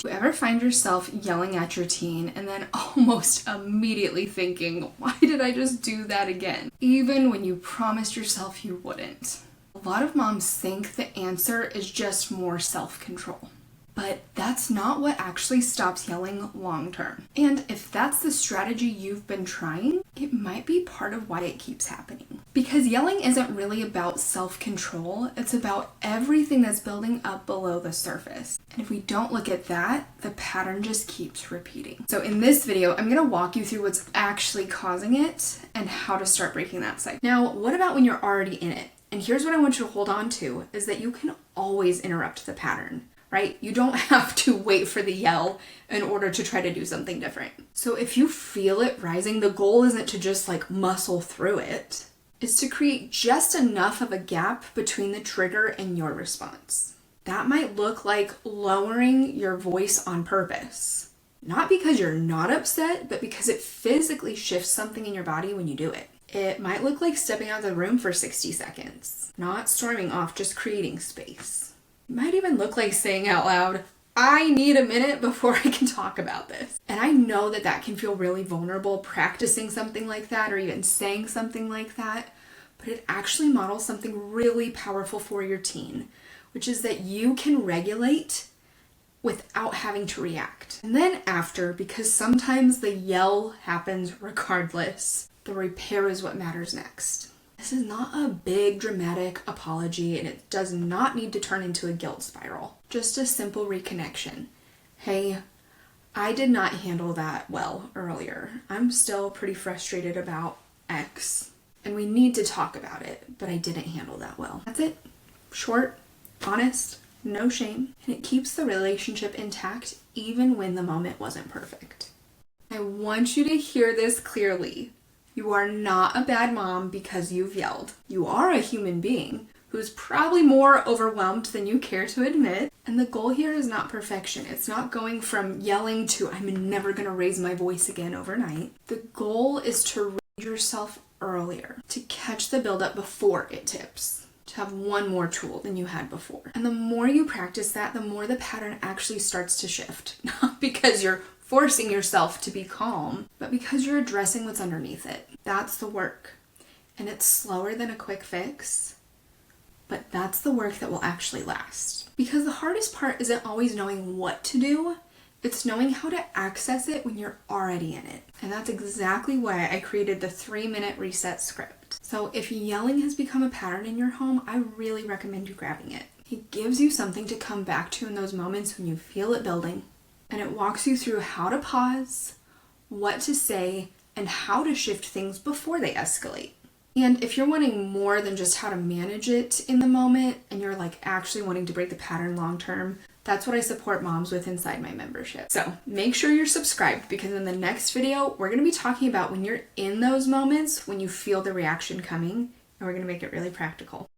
You ever find yourself yelling at your teen and then almost immediately thinking, why did I just do that again? Even when you promised yourself you wouldn't. A lot of moms think the answer is just more self-control. But that's not what actually stops yelling long term. And if that's the strategy you've been trying, it might be part of why it keeps happening. Because yelling isn't really about self-control, it's about everything that's building up below the surface. And if we don't look at that, the pattern just keeps repeating. So in this video, I'm gonna walk you through what's actually causing it and how to start breaking that cycle. Now, what about when you're already in it? And here's what I want you to hold on to, is that you can always interrupt the pattern. Right? You don't have to wait for the yell in order to try to do something different. So if you feel it rising, the goal isn't to just muscle through it. It's to create just enough of a gap between the trigger and your response. That might look like lowering your voice on purpose. Not because you're not upset, but because it physically shifts something in your body when you do it. It might look like stepping out of the room for 60 seconds. Not storming off, just creating space. It might even look like saying out loud, I need a minute before I can talk about this. And I know that that can feel really vulnerable practicing something like that or even saying something like that, but it actually models something really powerful for your teen, which is that you can regulate without having to react. And then after, because sometimes the yell happens regardless, the repair is what matters next. This is not a big dramatic apology, and it does not need to turn into a guilt spiral. Just a simple reconnection. Hey, I did not handle that well earlier. I'm still pretty frustrated about X, and we need to talk about it, but I didn't handle that well. That's it. Short, honest, no shame, and it keeps the relationship intact even when the moment wasn't perfect. I want you to hear this clearly. You are not a bad mom because you've yelled. You are a human being who's probably more overwhelmed than you care to admit. And the goal here is not perfection. It's not going from yelling to I'm never gonna raise my voice again overnight. The goal is to raise yourself earlier, to catch the buildup before it tips, to have one more tool than you had before. And the more you practice that, the more the pattern actually starts to shift. Not because you're forcing yourself to be calm, but because you're addressing what's underneath it. That's the work. And it's slower than a quick fix, but that's the work that will actually last. Because the hardest part isn't always knowing what to do, it's knowing how to access it when you're already in it. And that's exactly why I created the 3-minute reset script. So if yelling has become a pattern in your home, I really recommend you grabbing it. It gives you something to come back to in those moments when you feel it building. And it walks you through how to pause, what to say, and how to shift things before they escalate. And if you're wanting more than just how to manage it in the moment, and you're actually wanting to break the pattern long term, that's what I support moms with inside my membership. So make sure you're subscribed, because in the next video, we're gonna be talking about when you're in those moments, when you feel the reaction coming, and we're gonna make it really practical.